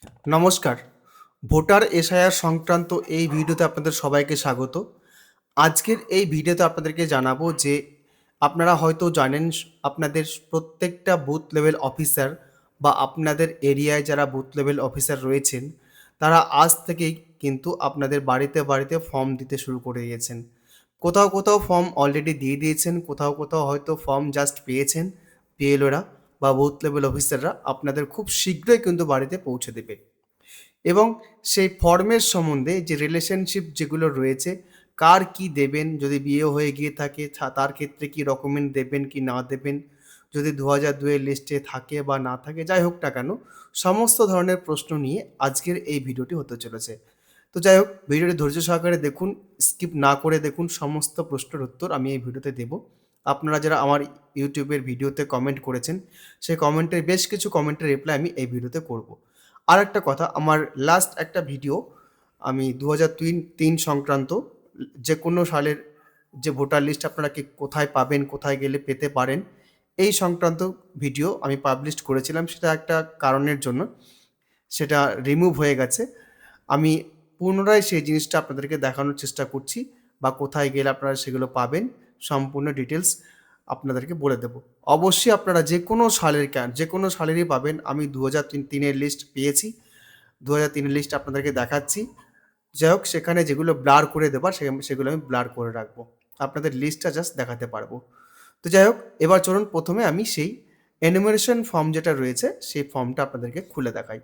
নমস্কার। Voter SIR সংক্রান্ত এই ভিডিওতে আপনাদের সবাইকে স্বাগত। আজকের এই ভিডিওতে আপনাদেরকে জানাবো যে আপনারা হয়তো জানেন আপনাদের প্রত্যেকটা বুথ লেভেল অফিসার বা আপনাদের এরিয়ায় যারা বুথ লেভেল অফিসার রয়েছেন, তারা আজ থেকেই কিন্তু আপনাদের বাড়িতে, বাড়িতে ফর্ম দিতে শুরু করে দিয়েছেন। কোথাও, কোথাও ফর্ম অলরেডি দিয়ে দিয়েছেন, কোথাও, কোথাও হয়তো ফর্ম জাস্ট পেয়েছেন বিএলওরা বা বুথ লেভেল অফিসাররা আপনাদের খুব শীঘ্রই কিন্তু বাড়িতে পৌঁছে দেবে। এবং সেই ফর্মের সম্বন্ধে যে রিলেশনশিপ যেগুলো রয়েছে, কার কি দেবেন, যদি বিয়ে হয়ে গিয়ে থাকে তার ক্ষেত্রে কি ডকুমেন্ট দেবেন কি না দেবেন, যদি ২০০২ এর লিস্টে থাকে বা না থাকে, যাই হোক না কেন, সমস্ত ধরনের প্রশ্ন নিয়ে আজকের এই ভিডিওটি হতে চলেছে। তো যাই হোক, ভিডিওটি ধৈর্য সহকারে দেখুন, স্কিপ না করে দেখুন, সমস্ত প্রশ্নের উত্তর আমি এই ভিডিওতে দেব। আপনারা যারা আমার ইউটিউবের ভিডিওতে কমেন্ট করেছেন, সেই কমেন্টের বেশ কিছু কমেন্টের রিপ্লাই আমি এই ভিডিওতে করব। আরেকটা কথা, আমার লাস্ট একটা ভিডিও আমি ২০০৩ সংক্রান্ত যেকোনো সালের যে ভোটার লিস্ট আপনারা কোথায় পাবেন, কোথায় গেলে পেতে পারেন, এই সংক্রান্ত ভিডিও আমি পাবলিশ করেছিলাম। সেটা একটা কারণের জন্য সেটা রিমুভ হয়ে গেছে। আমি পুনরায় সেই জিনিসটা আপনাদেরকে দেখানোর চেষ্টা করছি বা কোথায় গেলে আপনারা সেগুলো পাবেন, সম্পূর্ণ ডিটেইলস আপনাদেরকে বলে দেব। অবশ্যই আপনারা যেকোনো সালেরই পাবেন। আমি ২০০৩ এর লিস্ট পেয়েছি। ২০০৩ এর লিস্ট আপনাদেরকে দেখাচ্ছি। যাই হোক, সেখানে যেগুলো ব্লার করে দেবার সেগুলো আমি ব্লার করে রাখবো। আপনাদের লিস্টটা জাস্ট দেখাতে পারবো। তো যাই হোক, এবার চলুন ১ম এ আমি সেই এনুমারেশন ফর্ম যেটা রয়েছে, সেই ফর্মটা আপনাদেরকে খুলে দেখাই।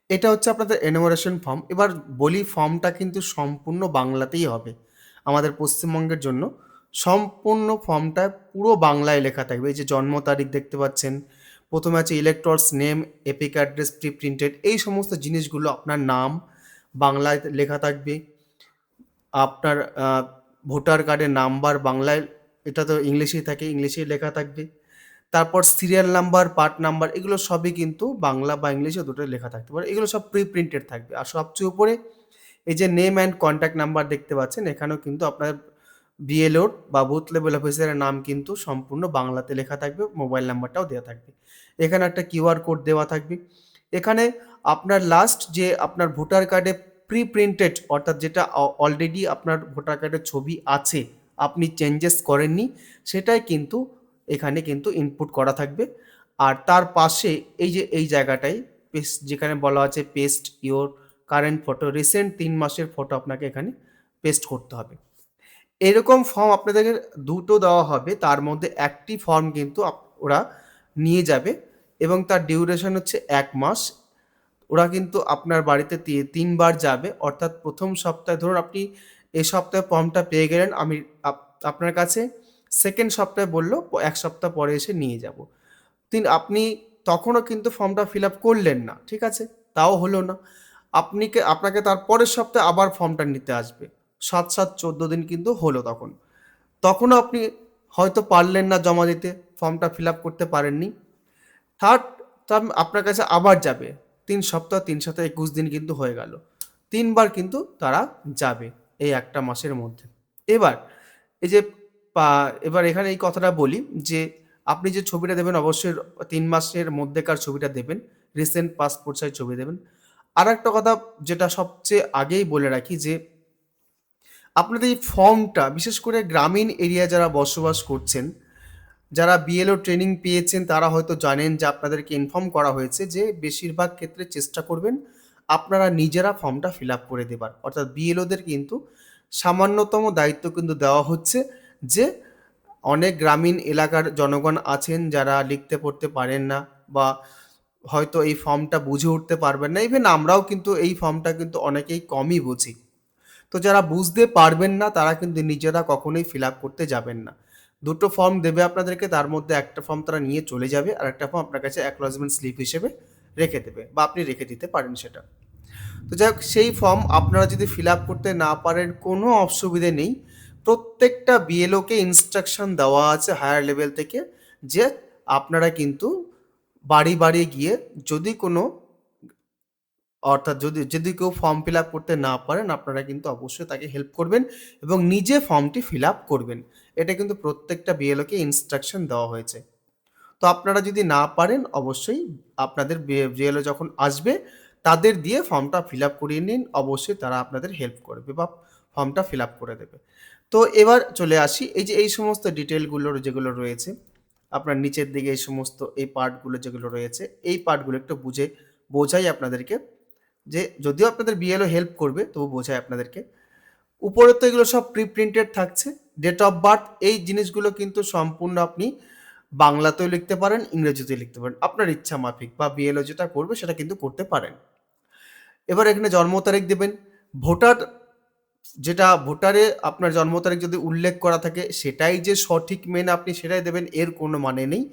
এটা হচ্ছে আপনাদের এনুমারেশন ফর্ম। এবার বলি, ফর্মটা কিন্তু সম্পূর্ণ বাংলাতেই হবে। আমাদের পশ্চিমবঙ্গের জন্য সম্পূর্ণ ফর্মটা পুরো বাংলায় লেখা থাকবে। এই যে জন্ম তারিখ দেখতে পাচ্ছেন, ১ম এ আছে electors name, epic address printed, এই সমস্ত জিনিসগুলো আপনার নাম বাংলায় লেখা থাকবে। আপনার ভোটার কার্ডের নাম্বার বাংলায়, এটা তো ইংলিশেই থাকে, ইংলিশেই লেখা থাকবে। তারপর সিরিয়াল নাম্বার, পার্ট নাম্বার, এগুলো সবই কিন্তু বাংলা বা ইংলিশে দুটোই লেখা থাকতে পারে। এগুলো সব প্রিন্টেড থাকবে। আর সবচেয়ে উপরে এই যে নেম অ্যান্ড কনট্যাক্ট নাম্বার দেখতে পাচ্ছেন, এখানেও কিন্তু আপনার বিএলওর বা বুথ লেভেল অফিসারের নাম কিন্তু সম্পূর্ণ বাংলাতে লেখা থাকবে, মোবাইল নাম্বারটাও দেওয়া থাকবে। এখানে একটা কিউআর কোড দেওয়া থাকবে। এখানে আপনার লাস্ট যে আপনার ভোটার কার্ডে প্রিন্টেড, অর্থাৎ যেটা অলরেডি আপনার ভোটার কার্ডের ছবি আছে, আপনি চেঞ্জেস করেননি, সেটাই কিন্তু এখানে কিন্তু ইনপুট করা থাকবে। আর তার পাশে এই যে এই জায়গাটায় যেখানে বলা আছে paste your current photo, recent ৩ মাসের ফটো আপনাকে এখানে পেস্ট করতে হবে। এরকম ফর্ম আপনাদেরকে ২ টো দেওয়া হবে। তার মধ্যে একটি ফর্ম কিন্তু ওরা নিয়ে যাবে এবং তার ডিউরেশন হচ্ছে ১ মাস। ওরা কিন্তু আপনার বাড়িতে ৩ বার যাবে। অর্থাৎ ১ম সপ্তাহে ধরুন আপনি এই সপ্তাহে ফর্মটা পেয়ে গেলেন। আমি আপ আপনার কাছে 2nd সপ্তাহে বলল ১ সপ্তাহ পরে এসে নিয়ে যাব। আপনি তখনও কিন্তু ফর্মটা ফিল আপ করলেন না। ঠিক আছে? তাও হলো না। আপনাকে তার পরের সপ্তাহে আবার ফর্মটা নিতে আসবে। ৭, ৭ ১৪ দিন কিন্তু হলো তখন। তখনও আপনি হয়তো পারলেন না জমা দিতে, ফর্মটা ফিল আপ করতে পারেননি। থার্ড টার্ম আপনার কাছে আবার যাবে। ৩ সপ্তাহ, ৩ সপ্তাহ ২১ দিন কিন্তু হয়ে গেল। ৩ বার কিন্তু তারা যাবে এই একটা মাসের মধ্যে। এবার এই যে পা এবার এখানে এই কথাটা বলি যে, আপনি যে ছবিটা দেবেন অবশ্যই ৩ মাসের মধ্যেকার ছবিটা দেবেন। রিসেন্ট পাসপোর্ট সাইজ ছবি দেবেন। আরেকটা কথা যেটা সবচেয়ে আগেই বলে রাখি যে, আপনাদের এই ফর্মটা বিশেষ করে গ্রামীণ এরিয়ায় যারা বসবাস করছেন, যারা বিএলও ট্রেনিং পেয়েছেন তারা হয়তো জানেন যে আপনাদেরকে ইনফর্ম করা হয়েছে যে বেশিরভাগ ক্ষেত্রে চেষ্টা করবেন আপনারা নিজেরা ফর্মটা ফিল আপ করে দেবার। অর্থাৎ বিএলওদের কিন্তু সামান্যতম দায়িত্ব কিন্তু দেওয়া হচ্ছে যে, অনেক গ্রামীণ এলাকার জনগণ আছেন যারা লিখতে পড়তে পারেন না বা হয়তো এই ফর্মটা বুঝে উঠতে পারবেন না। ইভেন আমরাও কিন্তু এই ফর্মটা কিন্তু অনেকেই কমই বুঝি। তো যারা বুঝতে পারবেন না তারা কিন্তু নিজেরা কখনোই ফিল আপ করতে যাবেন না। ২ টো ফর্ম দেবে আপনাদেরকে, তার মধ্যে একটা ফর্ম তারা নিয়ে চলে যাবে, আরেকটা ফর্ম আপনার কাছে অ্যাকনলেজমেন্ট স্লিপ হিসেবে রেখে দেবে বা আপনি রেখে দিতে পারেন সেটা। তো যাই হোক, সেই ফর্ম আপনারা যদি ফিল আপ করতে না পারেন, কোনো অসুবিধে নেই। প্রত্যেকটা বিএলওকে ইনস্ট্রাকশন দেওয়া আছে হায়ার লেভেল থেকে যে আপনারা কিন্তু বাড়ি, বাড়ি গিয়ে যদি কোনো অর্থাৎ যদি কেউ ফর্ম ফিল আপ করতে না পারেন, আপনারা কিন্তু অবশ্যই তাকে হেল্প করবেন এবং নিজে ফর্মটি ফিল আপ করবেন। এটা কিন্তু প্রত্যেকটা বিএলওকে ইনস্ট্রাকশন দেওয়া হয়েছে। তো আপনারা যদি না পারেন অবশ্যই আপনাদের বিএলও যখন আসবে তাদের দিয়ে ফর্মটা ফিল আপ করিয়ে নিন। অবশ্যই তারা আপনাদের হেল্প করবে বা ফর্মটা ফিল আপ করে দেবে। তো এবার চলে আসি এই যে এই সমস্ত ডিটেইলগুলোর যেগুলো রয়েছে, আপনার নিচের দিকে এই সমস্ত এই পার্টগুলো যেগুলো রয়েছে, এই পার্টগুলো একটু বোঝাই আপনাদেরকে যে যদিও আপনাদের বিএলও হেল্প করবে তবু বোঝাই আপনাদেরকে। উপরে তো এগুলো সব প্রিন্টেড থাকছে। ডেট অফ বার্থ এই জিনিসগুলো কিন্তু সম্পূর্ণ আপনি বাংলাতেও লিখতে পারেন, ইংরেজিতেও লিখতে পারেন। আপনার ইচ্ছা মাফিক বা বিএলও যেটা করবে সেটা কিন্তু করতে পারেন। এবার এখানে জন্ম তারিখ দেবেন। ভোটার যেটা ভোটারে আপনার জন্ম তারিখ যদি উল্লেখ করা থাকে সেটাই যে সঠিক মেনে আপনি সেটাই দেবেন এর কোনো মানে নেই।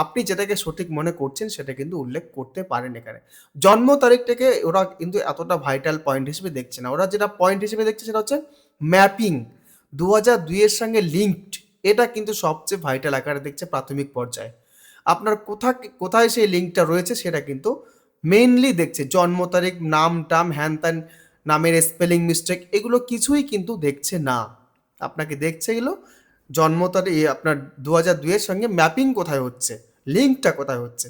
আপনি যেটাকে সঠিক মনে করছেন সেটা কিন্তু উল্লেখ করতে পারেন এখানে। জন্ম তারিখটাকে ওরা কিন্তু এতটা ভাইটাল পয়েন্ট হিসেবে দেখছে না। ওরা যেটা পয়েন্ট হিসেবে দেখছে সেটা হচ্ছে ম্যাপিং ২০০২ এর সঙ্গে লিঙ্কড, এটা কিন্তু সবচেয়ে ভাইটাল আকারে দেখছে প্রাথমিক পর্যায়ে। আপনার কোথায় সেই লিঙ্কটা রয়েছে সেটা কিন্তু মেইনলি দেখছে। জন্ম তারিখ, নাম-টাম, হ্যান-ত্যান, নামের স্পেলিং মিস্টেক এগুলো কিছুই কিন্তু দেখছে না। আপনাকে দেখছে এগুলো জন্ম তারিখ আপনার ২০০২ এর সঙ্গে ম্যাপিং কোথায় হচ্ছে, লিঙ্কটা কোথায় হচ্ছে।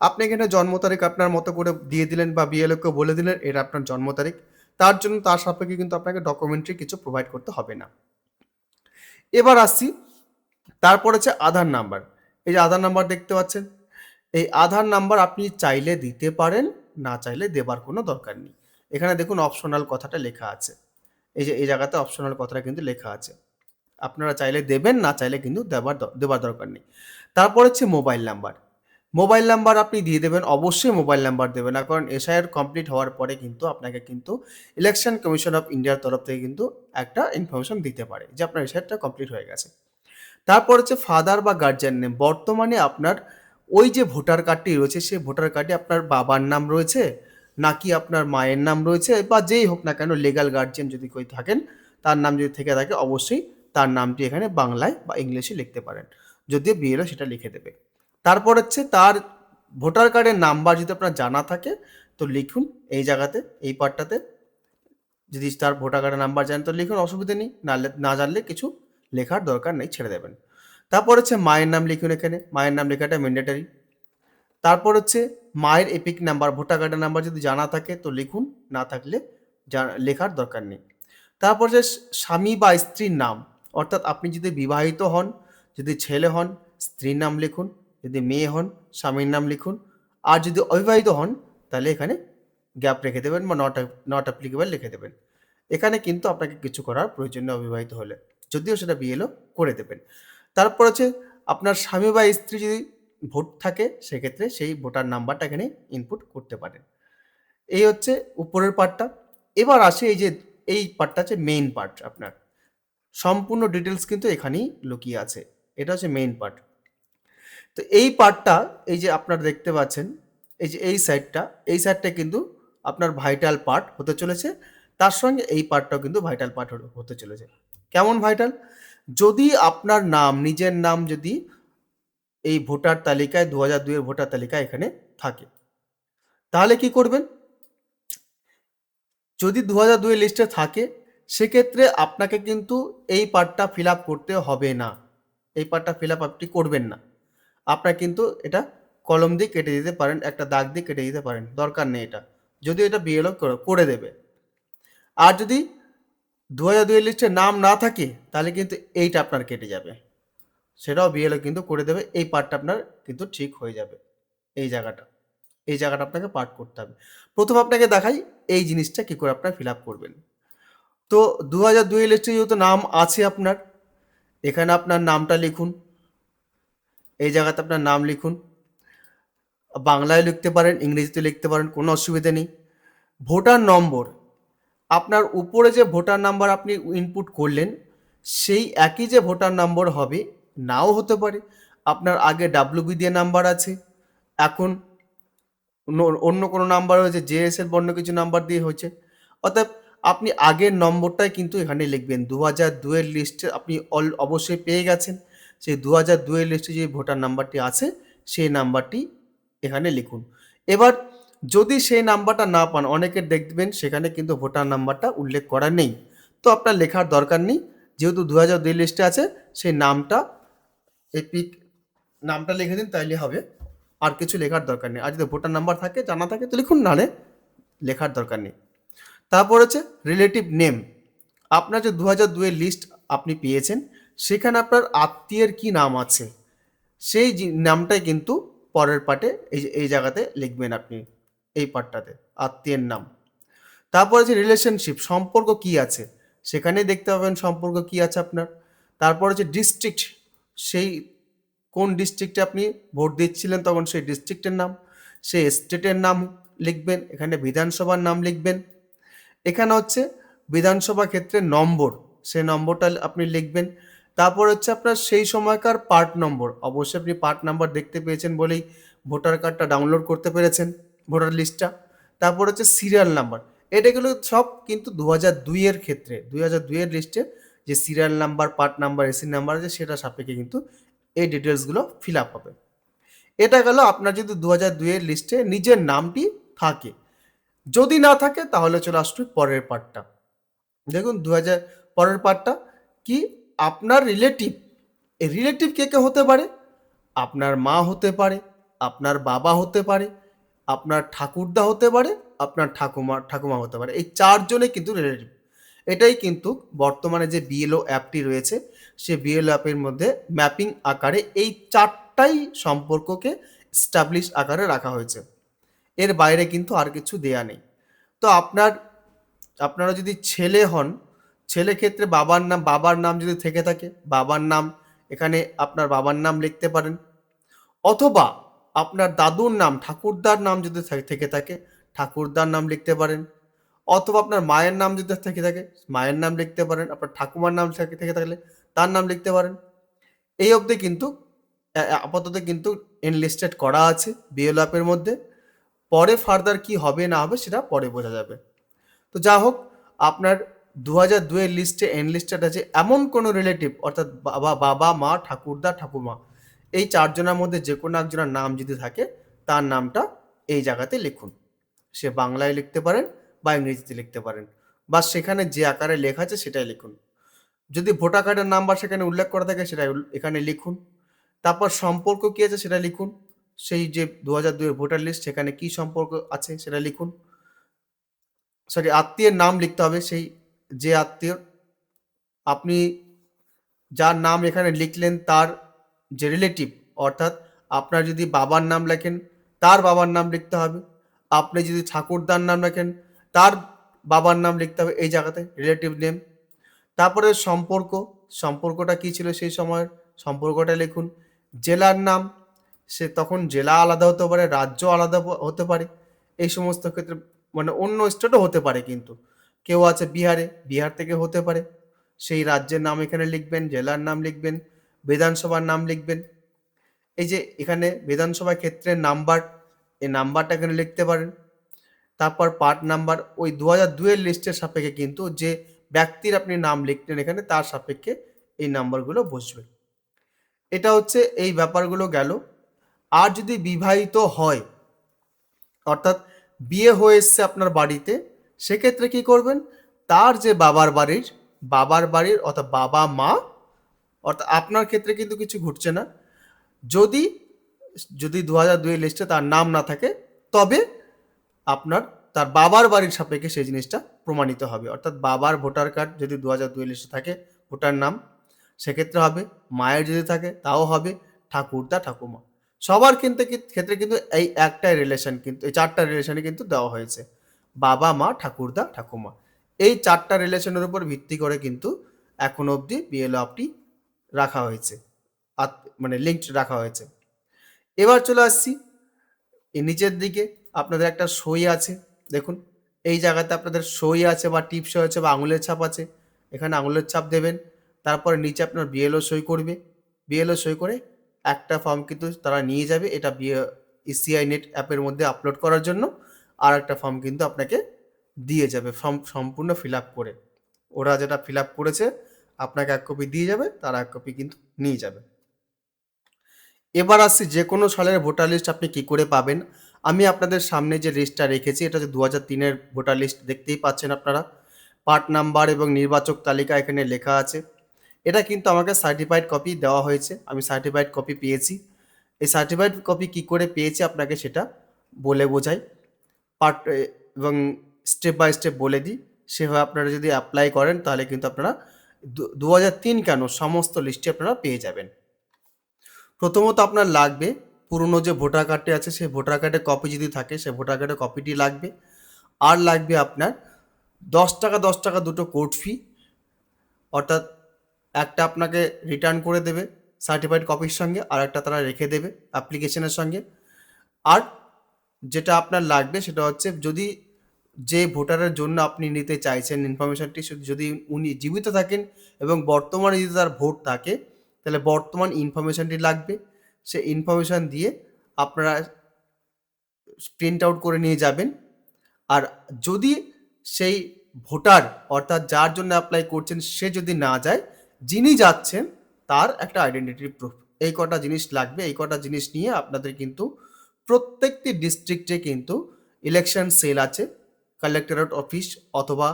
আপনি এখানে জন্ম তারিখ আপনার মতো করে দিয়ে দিলেন বা বিএলওকে বলে দিলেন এটা আপনার জন্ম তারিখ। তার জন্য তার সাপেক্ষে কিন্তু আপনাকে ডকুমেন্টারি কিছু প্রোভাইড করতে হবে না। এবার আসছি, তারপর হচ্ছে আধার নাম্বার। এই যে আধার নাম্বার দেখতে পাচ্ছেন, এই আধার নাম্বার আপনি চাইলে দিতে পারেন, না চাইলে দেবার কোনো দরকার নেই। এখানে দেখুন অপশনাল কথাটা লেখা আছে। এই যে এই জায়গাতে অপশনাল কথাটা কিন্তু লেখা আছে। আপনারা চাইলে দেবেন, না চাইলে কিন্তু দেবার দরকার নেই। তারপর হচ্ছে মোবাইল নাম্বার। মোবাইল নাম্বার আপনি দিয়ে দেবেন, অবশ্যই মোবাইল নাম্বার দেবেন না, কারণ এসআইআর কমপ্লিট হওয়ার পরে কিন্তু আপনাকে কিন্তু ইলেকশন কমিশন অফ ইন্ডিয়ার তরফ থেকে কিন্তু একটা ইনফরমেশন দিতে পারে যে আপনার এসআইআরটা কমপ্লিট হয়ে গেছে। তারপর হচ্ছে ফাদার বা গার্জিয়ান নেম। বর্তমানে আপনার ওই যে ভোটার কার্ডটি রয়েছে সেই ভোটার কার্ডে আপনার বাবার নাম রয়েছে নাকি আপনার মায়ের নাম রয়েছে বা যেই হোক না কেন লিগ্যাল গার্জিয়ান যদি কেউ থাকেন তার নাম যদি থেকে থাকে অবশ্যই তার নামটি এখানে বাংলায় বা ইংলিশে লিখতে পারেন, যদিও বিএলও সেটা লিখে দেবে। তারপর হচ্ছে তার ভোটার কার্ডের নাম্বার যদি আপনার জানা থাকে তো লিখুন এই জায়গাতে, এই পার্টটাতে। যদি তার ভোটার কার্ডের নাম্বার জানেন তো লিখুন, অসুবিধা নেই, না জানলে কিছু লেখার দরকার নেই, ছেড়ে দেবেন। তারপর হচ্ছে মায়ের নাম লিখুন, এখানে মায়ের নাম লেখাটা ম্যান্ডেটরি। তারপর হচ্ছে মায়ের এপিক নাম্বার, ভোটার কার্ডের নাম্বার যদি জানা থাকে তো লিখুন, না থাকলে লেখার দরকার নেই। তারপর যে স্বামী বা স্ত্রীর নাম, অর্থাৎ আপনি যদি বিবাহিত হন, যদি ছেলে হন স্ত্রীর নাম লিখুন, যদি মেয়ে হন স্বামীর নাম লিখুন, আর যদি অবিবাহিত হন তাহলে এখানে গ্যাপ রেখে দেবেন বা নট অ্যাপ্লিকেবল লিখে দেবেন। এখানে কিন্তু আপনাকে কিছু করার প্রয়োজন নেই অবিবাহিত হলে, যদিও সেটা বিএলও করে দেবেন। তারপর হচ্ছে আপনার স্বামী বা স্ত্রী যদি ভোট থাকে সেক্ষেত্রে সেই ভোটার নাম্বারটা এখানে ইনপুট করতে পারেন। এই হচ্ছে উপরের পার্টটা। এবার আসে এই যে এই পার্টটা হচ্ছে মেইন পার্ট আপনার। সম্পূর্ণ ডিটেলস কিন্তু এখানেই লুকিয়ে আছে। এটা হচ্ছে মেইন পার্ট। তো এই পার্টটা এই যে আপনারা দেখতে পাচ্ছেন, এই যে এই সাইডটা কিন্তু আপনার ভাইটাল পার্ট হতে চলেছে। তার সঙ্গে এই পার্টটাও কিন্তু ভাইটাল পার্ট হতে চলেছে। কেমন ভাইটাল? যদি আপনার নাম, নিজের নাম যদি এই ভোটার তালিকায় ২০০২ এর ভোটার তালিকায় এখানে থাকে, তাহলে কি করবেন? যদি ২০০২ এর লিস্টে থাকে সেক্ষেত্রে আপনাকে কিন্তু এই পার্টটা ফিল আপ করতে হবে না। এই পার্টটা ফিল আপ আপনি করবেন না। আপনার কিন্তু এটা কলম দিয়ে কেটে দিতে পারেন, একটা দাগ দিয়ে কেটে দিতে পারেন, দরকার নেই এটা। যদিও এটা বিএলও করে দেবে। আর যদি ২০০২ এর লিস্টে নাম না থাকে তাহলে কিন্তু এইটা আপনার কেটে যাবে। সেটাও বিএলও কিন্তু করে দেবে। এই পার্টটা আপনার কিন্তু ঠিক হয়ে যাবে। এই জায়গাটা। এই জায়গাটা আপনাকে পার্ট করতে হবে। প্রথম আপনাকে দেখাই এই জিনিসটা কি করে আপনারা ফিল আপ করবেন। তো ২০০২ এর লিস্টে যেহেতু নাম আছে আপনার, এখানে আপনার নামটা লিখুন। এই জায়গাতে আপনার নাম লিখুন। বাংলায় লিখতে পারেন, ইংরেজিতে লিখতে পারেন, কোনো অসুবিধা নেই। ভোটার নম্বর, আপনার উপরে যে ভোটার নাম্বার আপনি ইনপুট করলেন সেই একই যে ভোটার নম্বর হবে নাও হতে পারে। আপনার আগে ডাব্লিউবি দিয়ে নাম্বার আছে, এখন অন্য কোনো নাম্বার হয়েছে, জেএস এর বর্ণ কিছু নাম্বার দিয়ে হয়েছে। অর্থাৎ আপনি আগের নম্বরটাই কিন্তু এখানে লিখবেন। ২০০২ এর লিস্টে আপনি অবশ্যই পেয়ে গেছেন। সেই ২০০২ এর লিস্টে যে ভোটার নাম্বারটি আছে সেই নাম্বারটি এখানে লিখুন। এবার যদি সেই নাম্বারটা না পান, অনেকের দেখবেন সেখানে কিন্তু ভোটার নাম্বারটা উল্লেখ করা নেই, তো আপনার লেখার দরকার নেই। যেহেতু ২০০২ লিস্টে আছে সেই নামটা এপিক নামটা লিখে দিন, তাইলে হবে। আর কিছু লেখার দরকার নেই। আর যদি ভোটার নাম্বার থাকে, জানা থাকে তো লিখুন, নাহলে লেখার দরকার নেই। তারপর হচ্ছে রিলেটিভ নেম। আপনার যে 2002 এর লিস্ট আপনি পেয়েছেন, সেখানে আপনার আত্মীয়ের কি নাম আছে, সেই নামটাই কিন্তু পরের পার্টে এই জায়গাতে লিখবেন আপনি, এই পার্টটাতে আত্মীয়ের নাম। তারপর হচ্ছে রিলেশনশিপ, সম্পর্ক কি আছে, সেখানে দেখতে পাবেন সম্পর্ক কি আছে আপনার। তারপর হচ্ছে ডিস্ট্রিক্ট, সেই কোন ডিস্ট্রিক্টে আপনি ভোট দিচ্ছিলেন তখন সেই ডিস্ট্রিক্টের নাম, সেই স্টেটের নাম লিখবেন। এখানে বিধানসভার নাম লিখবেন। এখানে হচ্ছে বিধানসভা ক্ষেত্রে নম্বর, সেই নম্বরটা আপনি লিখবেন। তারপর হচ্ছে আপনার সেই সময়কার পার্ট নম্বর, অবশ্যই আপনি পার্ট নাম্বার দেখতে পেয়েছেন বলেই ভোটার কার্ডটা ডাউনলোড করতে পেরেছেন, ভোটার লিস্টটা। তারপর হচ্ছে সিরিয়াল নাম্বার, এটাগুলো সব কিন্তু 2002 এর ক্ষেত্রে, 2002 এর লিস্টে যে serial number, part number, AC number আছে, সেটা সাপেক্ষে কিন্তু এই ডিটেলসগুলো ফিল আপ হবে। এটা গেল আপনার যদি 2002 এর লিস্টে নিজের নামটি থাকে। যদি না থাকে তাহলে চলে আসবে পরের পার্টটা। দেখুন 2000 পরের পার্টটা কি, আপনার রিলেটিভ। এই রিলেটিভ কে কে হতে পারে? আপনার মা হতে পারে, আপনার বাবা হতে পারে, আপনার ঠাকুরদা হতে পারে, আপনার ঠাকুমা হতে পারে। এই চারজনে কিন্তু রিলেটিভ। এটাই কিন্তু বর্তমানে যে বিএলও অ্যাপটি রয়েছে, সে বিএলও অ্যাপের মধ্যে ম্যাপিং আকারে এই চারটাই সম্পর্ককে স্টাবলিশ আকারে রাখা হয়েছে। এর বাইরে কিন্তু আর কিছু দেয়া নেই। তো আপনারা যদি ছেলে হন, ছেলে ক্ষেত্রে বাবার নাম যদি থেকে থাকে, বাবার নাম, এখানে আপনার বাবার নাম লিখতে পারেন। অথবা আপনার দাদুর নাম, ঠাকুরদার নাম যদি থেকে থাকে, ঠাকুরদার নাম লিখতে পারেন। অথবা আপনার মায়ের নাম যদি থেকে থাকে, মায়ের নাম লিখতে পারেন। আপনার ঠাকুমার নাম থেকে থাকলে তার নাম লিখতে পারেন। এই অবধি কিন্তু আপাতত কিন্তু এনলিস্টেড করা আছে বিএলও অ্যাপের মধ্যে। পরে ফার্দার কি হবে না হবে সেটা পরে বোঝা যাবে। তো যা হোক, আপনার 2002 এর লিস্টে এনলিস্টেড আছে এমন কোনো রিলেটিভ, অর্থাৎ বাবা, মা, ঠাকুরদা, ঠাকুমা, এই চারজনের মধ্যে যে কোনো একজনের নাম যদি থাকে, তার নামটা এই জায়গাতে লিখুন। সে বাংলায় লিখতে পারেন বা ইংরেজিতে লিখতে পারেন, বা সেখানে যে আকারে লেখা আছে সেটাই লিখুন। যদি ভোটার কার্ডের নাম্বার সেখানে উল্লেখ করা থাকে, সেটা এখানে লিখুন। তারপর সম্পর্ক কী আছে সেটা লিখুন। সেই যে 2002 এর ভোটার লিস্ট, সেখানে কী সম্পর্ক আছে সেটা লিখুন। সরি, আত্মীয়ের নাম লিখতে হবে। সেই যে আত্মীয়, আপনি যার নাম এখানে লিখলেন, তার যে রিলেটিভ, অর্থাৎ আপনার যদি বাবার নাম লেখেন, তার বাবার নাম লিখতে হবে। আপনি যদি ঠাকুরদার নাম লেখেন, তার বাবার নাম লিখতে হবে এই জায়গাতে, রিলেটিভ নেম। তারপরে সম্পর্কটা কী ছিল সেই সময়ের, সম্পর্কটা লিখুন। জেলার নাম, সে তখন জেলা আলাদা হতে পারে, রাজ্য আলাদা হতে পারে। এই সমস্ত ক্ষেত্রে মানে অন্য স্টেটও হতে পারে, কিন্তু কেউ আছে বিহারে, বিহার থেকে হতে পারে। সেই রাজ্যের নাম এখানে লিখবেন, জেলার নাম লিখবেন, বিধানসভার নাম লিখবেন। এই যে এখানে বিধানসভা ক্ষেত্রের নাম্বার, এই নাম্বারটা এখানে লিখতে পারেন। তারপর পার্ট নাম্বার, ওই 2002 এর লিস্টের সাপেক্ষে কিন্তু যে ব্যক্তির আপনি নাম লিখলেন এখানে, তার সাপেক্ষে এই নাম্বারগুলো বসবে। এটা হচ্ছে এই ব্যাপারগুলো গেল। আর যদি বিবাহিত হয়, অর্থাৎ বিয়ে হয়ে এসছে আপনার বাড়িতে, সেক্ষেত্রে কি করবেন, তার যে বাবার বাড়ির অর্থাৎ বাবা মা, অর্থাৎ আপনার ক্ষেত্রে কিন্তু কিছু ঘটছে না। যদি যদি 2002 এর লিস্টে তার নাম না থাকে, তবে আপনার তার বাবার বাড়ির সাপেক্ষে সেই জিনিসটা প্রমাণিত হবে। অর্থাৎ বাবার ভোটার কার্ড যদি 2002 লিস্টে থাকে, ভোটার নাম, সেক্ষেত্রে হবে। মায়ের যদি থাকে তাও হবে। ঠাকুরদা, ঠাকুমা, সবার ক্ষেত্রে কিন্তু এই একটাই রিলেশন, কিন্তু এই চারটা রিলেশনে কিন্তু দেওয়া হয়েছে, বাবা, মা, ঠাকুরদা, ঠাকুমা। এই চারটা রিলেশনের উপর ভিত্তি করে কিন্তু এখন অবধি বিএলও অ্যাপটি রাখা হয়েছে, মানে লিঙ্কড রাখা হয়েছে। এবার চলে আসছি এই নিচের দিকে, আপনাদের একটা সই আছে। দেখুন এই জায়গাতে আপনাদের সই আছে বা টিপ সই আছে বা আঙুলের ছাপ আছে, এখানে আঙুলের ছাপ দেবেন। তারপরে নিচে আপনার বিএলও সই করবে। বিএলও সই করে একটা ফর্ম কিন্তু তারা নিয়ে যাবে, এটা ইসিআই নেট অ্যাপের মধ্যে আপলোড করার জন্য। আর একটা ফর্ম কিন্তু আপনাকে দিয়ে যাবে, ফর্ম সম্পূর্ণ ফিল আপ করে। ওরা যেটা ফিল আপ করেছে আপনাকে এক কপি দিয়ে যাবে, তারা এক কপি কিন্তু নিয়ে যাবে। এবার আসছি যে কোনো সালের ভোটার লিস্ট আপনি কি করে পাবেন। আমি আপনাদের সামনে যে লিস্টটা রেখেছি, এটা হচ্ছে 2003 এর ভোটার লিস্ট, দেখতেই পাচ্ছেন আপনারা। পার্ট নাম্বার এবং নির্বাচক তালিকা এখানে লেখা আছে। এটা কিন্তু আমাকে সার্টিফাইড কপি দেওয়া হয়েছে, আমি সার্টিফাইড কপি পেয়েছি। এই সার্টিফাইড কপি কী করে পেয়েছে আপনাকে সেটা বলে বোঝাই পার্ট এবং স্টেপ বাই স্টেপ বলে দিই। সেভাবে আপনারা যদি অ্যাপ্লাই করেন তাহলে কিন্তু আপনারা 2003 কেন সমস্ত লিস্টে আপনারা পেয়ে যাবেন। প্রথমত আপনার লাগবে পুরনো যে ভোটার কার্ডটি আছে সেই ভোটার কার্ডের কপি যদি থাকে সেই ভোটার কার্ডের কপিটি লাগবে। আর লাগবে আপনার 10 টাকা দুটো কোর্ট ফি, অর্থাৎ একটা আপনাকে রিটার্ন করে দেবে সার্টিফাইড কপির সঙ্গে, আর একটা তারা রেখে দেবে অ্যাপ্লিকেশনের সঙ্গে। আর যেটা আপনার লাগবে সেটা হচ্ছে যদি যে ভোটারের জন্য আপনি নিতে চাইছেন ইনফরমেশনটি, যদি উনি জীবিত থাকেন এবং বর্তমানে যদি তার ভোট থাকে তাহলে বর্তমান ইনফরমেশনটি লাগবে। সে ইনফরমেশন দিয়ে আপনারা প্রিন্ট আউট করে নিয়ে যাবেন। আর যদি সেই ভোটার অর্থাৎ যার জন্য অ্যাপ্লাই করছেন সে যদি না যায়, যিনি যাচ্ছেন তার একটা আইডেন্টিটি প্রুফ, এই কটা জিনিস লাগবে। এই কটা জিনিস নিয়ে আপনাদের কিন্তু প্রত্যেকটি ডিস্ট্রিক্টে কিন্তু ইলেকশন সেল আছে, কালেক্টরেট অফিস অথবা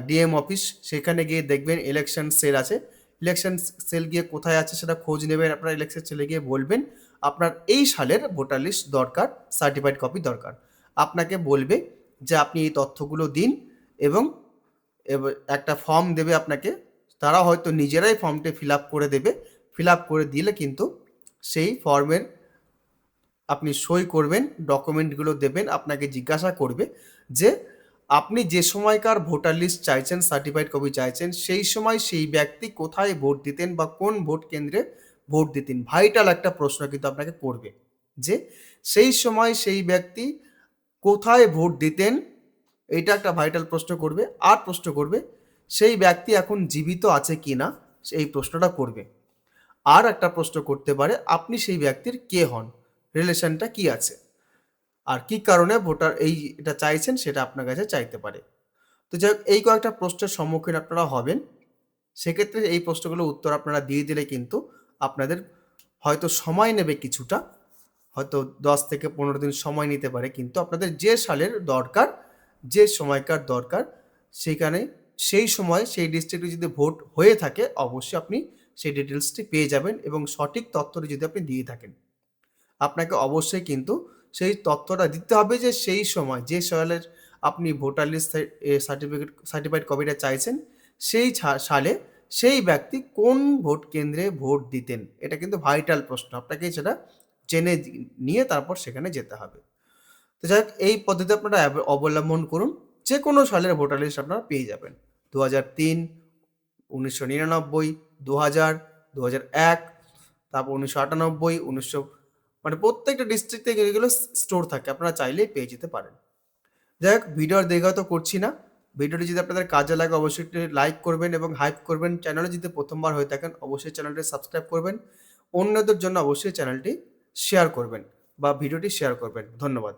ডিএম অফিস, সেখানে গিয়ে দেখবেন ইলেকশন সেল আছে। ইলেকশন সেল গিয়ে কোথায় আছে সেটা খোঁজ নেবেন, আপনারা ইলেকশন সেলে গিয়ে বলবেন আপনার এই সালের ভোটার লিস্ট দরকার, সার্টিফাইড কপি দরকার। আপনাকে বলবে যে আপনি এই তথ্যগুলো দিন এবং একটা ফর্ম দেবে আপনাকে, তারা হয়তো নিজেরাই ফর্মটি ফিল আপ করে দেবে। ফিল আপ করে দিলে কিন্তু সেই ফর্মের আপনি সই করবেন, ডকুমেন্টগুলো দেবেন, আপনাকে জিজ্ঞাসা করবে যে আপনি যে সময়কার ভোটার লিস্ট চাইছেন, সার্টিফাইড কপি চাইছেন, সেই সময় সেই ব্যক্তি কোথায় ভোট দিতেন বা কোন ভোট কেন্দ্রে ভোট দিতেন। ভাইটাল একটা প্রশ্ন কিন্তু আপনাকে করবে যে সেই সময় সেই ব্যক্তি কোথায় ভোট দিতেন, এইটা একটা ভাইটাল প্রশ্ন করবে। আর প্রশ্ন করবে সেই ব্যক্তি এখন জীবিত আছে কি না, এই প্রশ্নটা করবে। আর একটা প্রশ্ন করতে পারে আপনি সেই ব্যক্তির কে হন, রিলেশনটা কি আছে, আর কি কারণে ভোটার এটা চাইছেন সেটা আপনার কাছে চাইতে পারে। তো যাই হোক, এই কয়েকটা প্রশ্নের সম্মুখীন আপনারা হবেন। সেক্ষেত্রে এই প্রশ্নগুলোর উত্তর আপনারা দিয়ে দিলে কিন্তু আপনাদের হয়তো সময় নেবে কিছুটা, হয়তো 10 থেকে 15 দিন সময় নিতে পারে, কিন্তু আপনাদের যে সালের দরকার, যে সময়কার দরকার, সেখানে সেই সময় সেই ডিস্ট্রিক্টে যদি ভোট হয়ে থাকে অবশ্যই আপনি সেই ডিটেলসটি পেয়ে যাবেন এবং সঠিক তথ্যটি যদি আপনি দিয়ে থাকেন। আপনাকে অবশ্যই কিন্তু সেই তথ্যটা দিতে হবে যে সেই সময় যে সালের আপনি ভোটার লিস্ট সার্টিফাইড কপিটা চাইছেন সেই সালে সেই ব্যক্তি কোন ভোট কেন্দ্রে ভোট দিতেন। এটা কিন্তু ভাইটাল প্রশ্ন, আপনাকে সেটা জেনে নিয়ে তারপর সেখানে যেতে হবে। তো যাই হোক, এই পদ্ধতি আপনারা অবলম্বন করুন, যে কোনো সালের ভোটার লিস্ট আপনারা পেয়ে যাবেন। 2003, 1999, 2000, 2001, তারপর 1998, 1900, মানে প্রত্যেকটা ডিস্ট্রিক্টে এগুলো স্টোর থাকে, আপনারা চাইলেই পেয়ে যেতে পারেন। যাই হোক, ভিডিও আর দীর্ঘায়িত করছি না। ভিডিওটি যদি আপনাদের কাজে লাগে অবশ্যই একটি লাইক করবেন এবং হাইপ করবেন। চ্যানেলে যদি প্রথমবার হয়ে থাকেন অবশ্যই চ্যানেলটি সাবস্ক্রাইব করবেন। অন্যদের জন্য অবশ্যই চ্যানেলটি শেয়ার করবেন বা ভিডিওটি শেয়ার করবেন। ধন্যবাদ।